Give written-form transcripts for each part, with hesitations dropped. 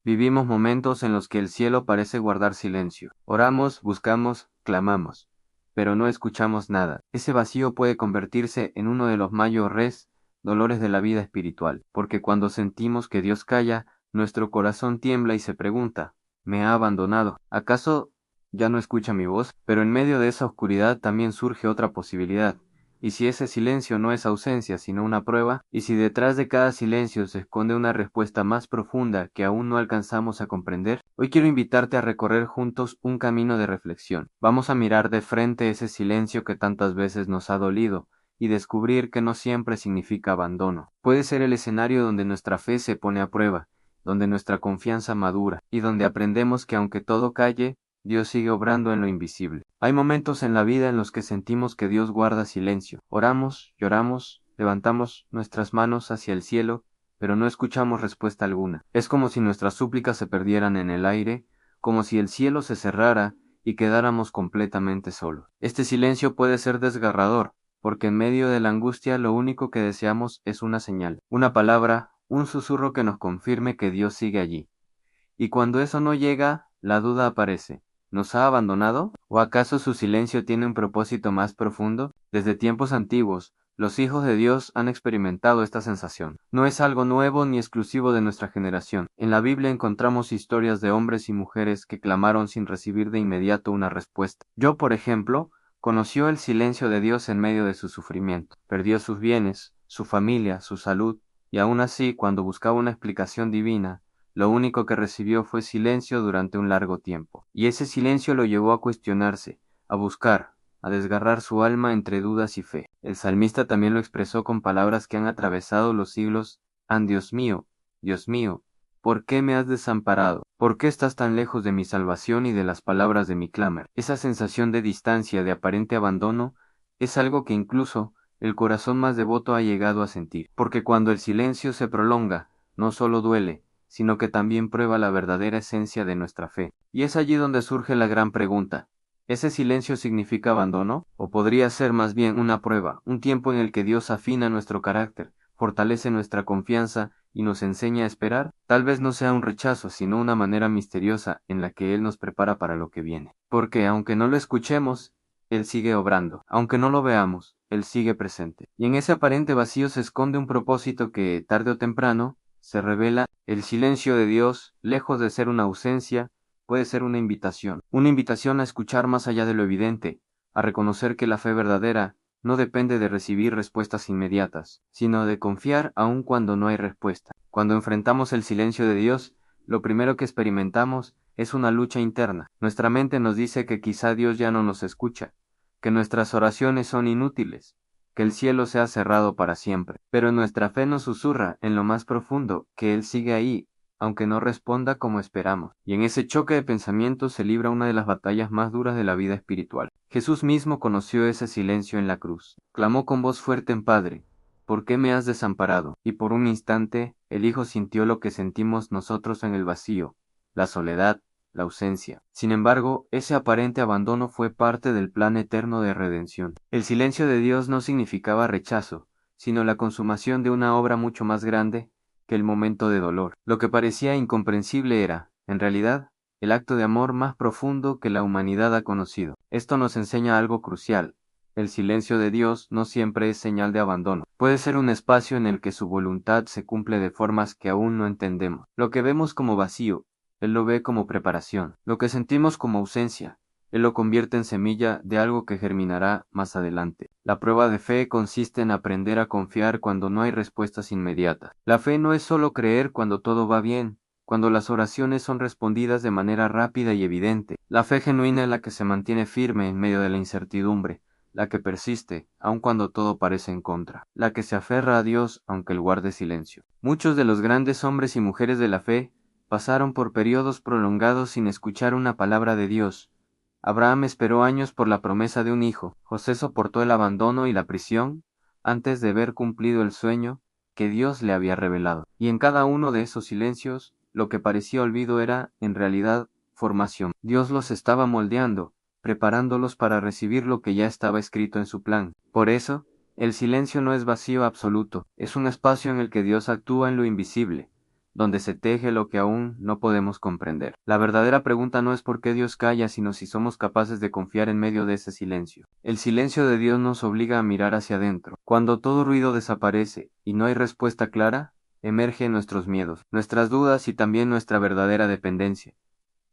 Vivimos momentos en los que el cielo parece guardar silencio. Oramos, buscamos, clamamos, pero no escuchamos nada. Ese vacío puede convertirse en uno de los mayores dolores de la vida espiritual, porque cuando sentimos que Dios calla, nuestro corazón tiembla y se pregunta, ¿me ha abandonado? ¿Acaso ya no escucha mi voz? Pero en medio de esa oscuridad también surge otra posibilidad. ¿Y si ese silencio no es ausencia, sino una prueba? ¿Y si detrás de cada silencio se esconde una respuesta más profunda que aún no alcanzamos a comprender? Hoy quiero invitarte a recorrer juntos un camino de reflexión. Vamos a mirar de frente ese silencio que tantas veces nos ha dolido y descubrir que no siempre significa abandono. Puede ser el escenario donde nuestra fe se pone a prueba, donde nuestra confianza madura y donde aprendemos que aunque todo calle, Dios sigue obrando en lo invisible. Hay momentos en la vida en los que sentimos que Dios guarda silencio. Oramos, lloramos, levantamos nuestras manos hacia el cielo, pero no escuchamos respuesta alguna. Es como si nuestras súplicas se perdieran en el aire, como si el cielo se cerrara y quedáramos completamente solos. Este silencio puede ser desgarrador, porque en medio de la angustia lo único que deseamos es una señal, una palabra, un susurro que nos confirme que Dios sigue allí. Y cuando eso no llega, la duda aparece. ¿Nos ha abandonado? ¿O acaso su silencio tiene un propósito más profundo? Desde tiempos antiguos, los hijos de Dios han experimentado esta sensación. No es algo nuevo ni exclusivo de nuestra generación. En la Biblia encontramos historias de hombres y mujeres que clamaron sin recibir de inmediato una respuesta. Job, por ejemplo, conoció el silencio de Dios en medio de su sufrimiento. Perdió sus bienes, su familia, su salud, y aún así, cuando buscaba una explicación divina, lo único que recibió fue silencio durante un largo tiempo, y ese silencio lo llevó a cuestionarse, a buscar, a desgarrar su alma entre dudas y fe. El salmista también lo expresó con palabras que han atravesado los siglos: Dios mío, ¿por qué me has desamparado? ¿Por qué estás tan lejos de mi salvación y de las palabras de mi clamor? Esa sensación de distancia, de aparente abandono, es algo que incluso el corazón más devoto ha llegado a sentir, porque cuando el silencio se prolonga, no solo duele, sino que también prueba la verdadera esencia de nuestra fe. Y es allí donde surge la gran pregunta: ¿ese silencio significa abandono? ¿O podría ser más bien una prueba, un tiempo en el que Dios afina nuestro carácter, fortalece nuestra confianza y nos enseña a esperar? Tal vez no sea un rechazo, sino una manera misteriosa en la que Él nos prepara para lo que viene. Porque aunque no lo escuchemos, Él sigue obrando. Aunque no lo veamos, Él sigue presente. Y en ese aparente vacío se esconde un propósito que, tarde o temprano, se revela. El silencio de Dios, lejos de ser una ausencia, puede ser una invitación a escuchar más allá de lo evidente, a reconocer que la fe verdadera no depende de recibir respuestas inmediatas, sino de confiar aun cuando no hay respuesta. Cuando enfrentamos el silencio de Dios, lo primero que experimentamos es una lucha interna. Nuestra mente nos dice que quizá Dios ya no nos escucha, que nuestras oraciones son inútiles, que el cielo se ha cerrado para siempre. Pero nuestra fe nos susurra en lo más profundo que Él sigue ahí, aunque no responda como esperamos. Y en ese choque de pensamientos se libra una de las batallas más duras de la vida espiritual. Jesús mismo conoció ese silencio en la cruz. Clamó con voz fuerte en Padre: ¿por qué me has desamparado? Y por un instante, el Hijo sintió lo que sentimos nosotros en el vacío, la soledad, la ausencia. Sin embargo, ese aparente abandono fue parte del plan eterno de redención. El silencio de Dios no significaba rechazo, sino la consumación de una obra mucho más grande que el momento de dolor. Lo que parecía incomprensible era, en realidad, el acto de amor más profundo que la humanidad ha conocido. Esto nos enseña algo crucial: el silencio de Dios no siempre es señal de abandono. Puede ser un espacio en el que su voluntad se cumple de formas que aún no entendemos. Lo que vemos como vacío, Él lo ve como preparación. Lo que sentimos como ausencia, Él lo convierte en semilla de algo que germinará más adelante. La prueba de fe consiste en aprender a confiar cuando no hay respuestas inmediatas. La fe no es solo creer cuando todo va bien, cuando las oraciones son respondidas de manera rápida y evidente. La fe genuina es la que se mantiene firme en medio de la incertidumbre, la que persiste, aun cuando todo parece en contra, la que se aferra a Dios aunque Él guarde silencio. Muchos de los grandes hombres y mujeres de la fe pasaron por periodos prolongados sin escuchar una palabra de Dios. Abraham esperó años por la promesa de un hijo. José soportó el abandono y la prisión antes de ver cumplido el sueño que Dios le había revelado. Y en cada uno de esos silencios, lo que parecía olvido era, en realidad, formación. Dios los estaba moldeando, preparándolos para recibir lo que ya estaba escrito en su plan. Por eso, el silencio no es vacío absoluto, es un espacio en el que Dios actúa en lo invisible, donde se teje lo que aún no podemos comprender. La verdadera pregunta no es por qué Dios calla, sino si somos capaces de confiar en medio de ese silencio. El silencio de Dios nos obliga a mirar hacia adentro. Cuando todo ruido desaparece y no hay respuesta clara, emergen nuestros miedos, nuestras dudas y también nuestra verdadera dependencia.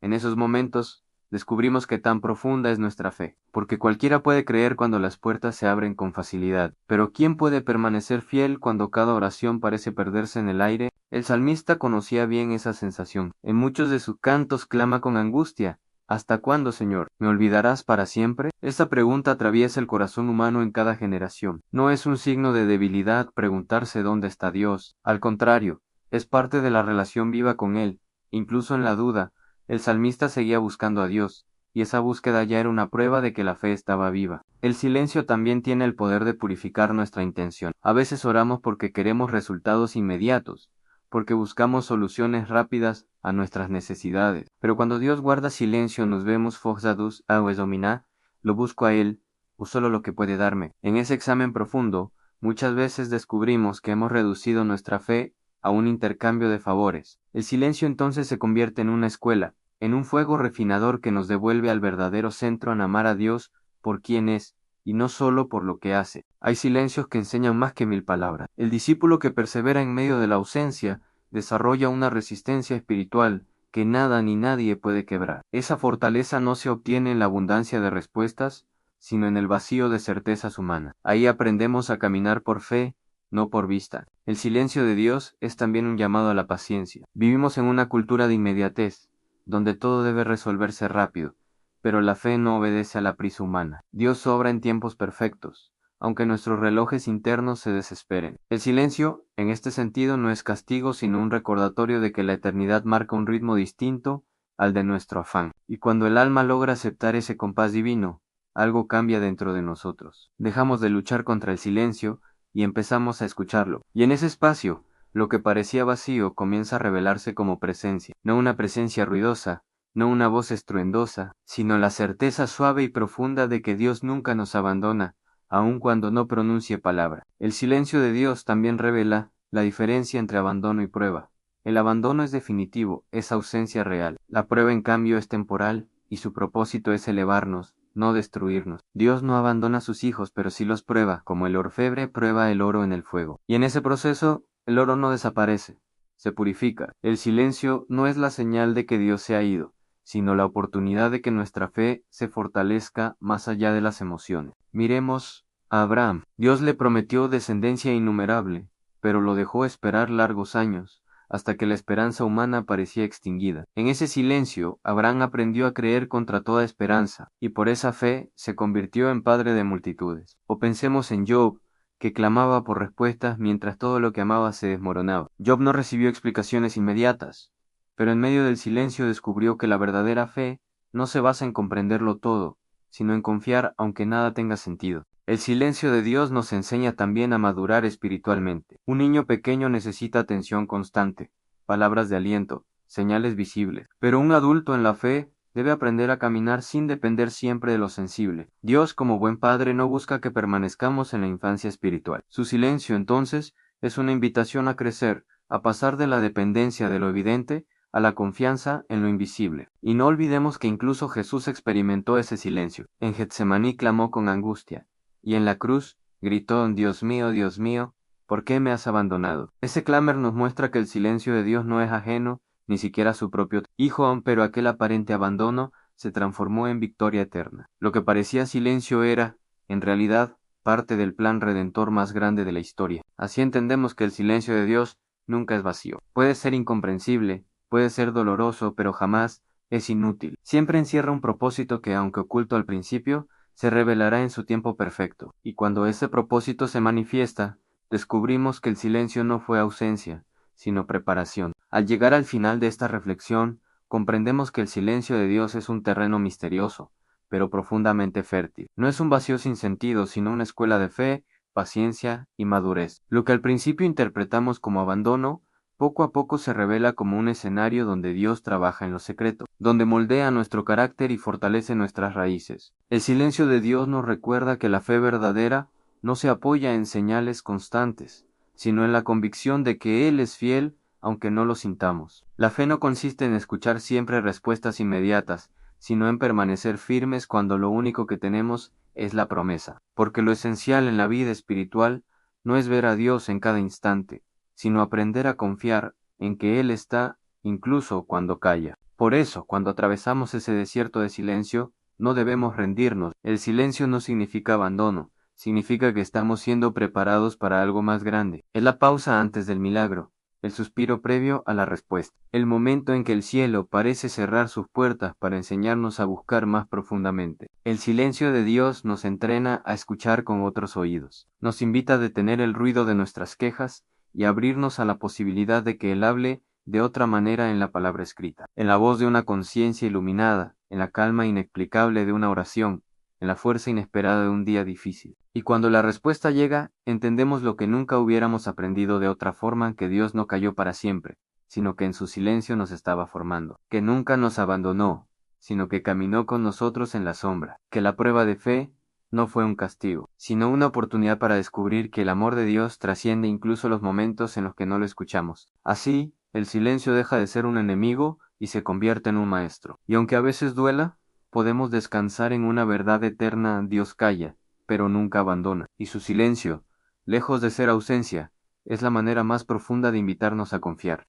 En esos momentos, descubrimos que tan profunda es nuestra fe, porque cualquiera puede creer cuando las puertas se abren con facilidad, pero ¿quién puede permanecer fiel cuando cada oración parece perderse en el aire? El salmista conocía bien esa sensación. En muchos de sus cantos clama con angustia: ¿hasta cuándo, Señor? ¿Me olvidarás para siempre? Esta pregunta atraviesa el corazón humano en cada generación. No es un signo de debilidad preguntarse dónde está Dios. Al contrario, es parte de la relación viva con Él. Incluso en la duda, el salmista seguía buscando a Dios, y esa búsqueda ya era una prueba de que la fe estaba viva. El silencio también tiene el poder de purificar nuestra intención. A veces oramos porque queremos resultados inmediatos, porque buscamos soluciones rápidas a nuestras necesidades. Pero cuando Dios guarda silencio, nos vemos forzados a examinar: lo busco a Él, o solo lo que puede darme. En ese examen profundo, muchas veces descubrimos que hemos reducido nuestra fe a un intercambio de favores. El silencio entonces se convierte en una escuela, en un fuego refinador que nos devuelve al verdadero centro, en amar a Dios por quien es, y no solo por lo que hace. Hay silencios que enseñan más que 1000 palabras. El discípulo que persevera en medio de la ausencia desarrolla una resistencia espiritual que nada ni nadie puede quebrar. Esa fortaleza no se obtiene en la abundancia de respuestas, sino en el vacío de certezas humanas. Ahí aprendemos a caminar por fe, no por vista. El silencio de Dios es también un llamado a la paciencia. Vivimos en una cultura de inmediatez, donde todo debe resolverse rápido, pero la fe no obedece a la prisa humana. Dios obra en tiempos perfectos, aunque nuestros relojes internos se desesperen. El silencio, en este sentido, no es castigo, sino un recordatorio de que la eternidad marca un ritmo distinto al de nuestro afán. Y cuando el alma logra aceptar ese compás divino, algo cambia dentro de nosotros. Dejamos de luchar contra el silencio y empezamos a escucharlo. Y en ese espacio, lo que parecía vacío comienza a revelarse como presencia, no una presencia ruidosa, no una voz estruendosa, sino la certeza suave y profunda de que Dios nunca nos abandona, aun cuando no pronuncie palabra. El silencio de Dios también revela la diferencia entre abandono y prueba. El abandono es definitivo, es ausencia real. La prueba, en cambio, es temporal, y su propósito es elevarnos, no destruirnos. Dios no abandona a sus hijos, pero sí los prueba, como el orfebre prueba el oro en el fuego. Y en ese proceso, el oro no desaparece, se purifica. El silencio no es la señal de que Dios se ha ido, sino la oportunidad de que nuestra fe se fortalezca más allá de las emociones. Miremos a Abraham. Dios le prometió descendencia innumerable, pero lo dejó esperar largos años, hasta que la esperanza humana parecía extinguida. En ese silencio, Abraham aprendió a creer contra toda esperanza, y por esa fe se convirtió en padre de multitudes. O pensemos en Job, que clamaba por respuestas mientras todo lo que amaba se desmoronaba. Job no recibió explicaciones inmediatas, pero en medio del silencio descubrió que la verdadera fe no se basa en comprenderlo todo, sino en confiar aunque nada tenga sentido. El silencio de Dios nos enseña también a madurar espiritualmente. Un niño pequeño necesita atención constante, palabras de aliento, señales visibles, pero un adulto en la fe debe aprender a caminar sin depender siempre de lo sensible. Dios, como buen padre, no busca que permanezcamos en la infancia espiritual. Su silencio, entonces, es una invitación a crecer, a pasar de la dependencia de lo evidente a la confianza en lo invisible. Y no olvidemos que incluso Jesús experimentó ese silencio. En Getsemaní clamó con angustia, y en la cruz gritó: Dios mío, ¿por qué me has abandonado? Ese clamor nos muestra que el silencio de Dios no es ajeno ni siquiera a su propio Hijo, pero aquel aparente abandono se transformó en victoria eterna. Lo que parecía silencio era, en realidad, parte del plan redentor más grande de la historia. Así entendemos que el silencio de Dios nunca es vacío. Puede ser incomprensible, puede ser doloroso, pero jamás es inútil. Siempre encierra un propósito que, aunque oculto al principio, se revelará en su tiempo perfecto. Y cuando ese propósito se manifiesta, descubrimos que el silencio no fue ausencia, sino preparación. Al llegar al final de esta reflexión, comprendemos que el silencio de Dios es un terreno misterioso, pero profundamente fértil. No es un vacío sin sentido, sino una escuela de fe, paciencia y madurez. Lo que al principio interpretamos como abandono, poco a poco se revela como un escenario donde Dios trabaja en lo secreto, donde moldea nuestro carácter y fortalece nuestras raíces. El silencio de Dios nos recuerda que la fe verdadera no se apoya en señales constantes, sino en la convicción de que Él es fiel aunque no lo sintamos. La fe no consiste en escuchar siempre respuestas inmediatas, sino en permanecer firmes cuando lo único que tenemos es la promesa. Porque lo esencial en la vida espiritual no es ver a Dios en cada instante, sino aprender a confiar en que Él está incluso cuando calla. Por eso, cuando atravesamos ese desierto de silencio, no debemos rendirnos. El silencio no significa abandono, significa que estamos siendo preparados para algo más grande. Es la pausa antes del milagro, el suspiro previo a la respuesta, el momento en que el cielo parece cerrar sus puertas para enseñarnos a buscar más profundamente. El silencio de Dios nos entrena a escuchar con otros oídos, nos invita a detener el ruido de nuestras quejas y abrirnos a la posibilidad de que Él hable de otra manera en la palabra escrita, en la voz de una conciencia iluminada, en la calma inexplicable de una oración, en la fuerza inesperada de un día difícil. Y cuando la respuesta llega, entendemos lo que nunca hubiéramos aprendido de otra forma, que Dios no cayó para siempre, sino que en su silencio nos estaba formando, que nunca nos abandonó, sino que caminó con nosotros en la sombra, que la prueba de fe no fue un castigo, sino una oportunidad para descubrir que el amor de Dios trasciende incluso los momentos en los que no lo escuchamos. Así, el silencio deja de ser un enemigo y se convierte en un maestro. Y aunque a veces duela, podemos descansar en una verdad eterna: Dios calla, pero nunca abandona. Y su silencio, lejos de ser ausencia, es la manera más profunda de invitarnos a confiar.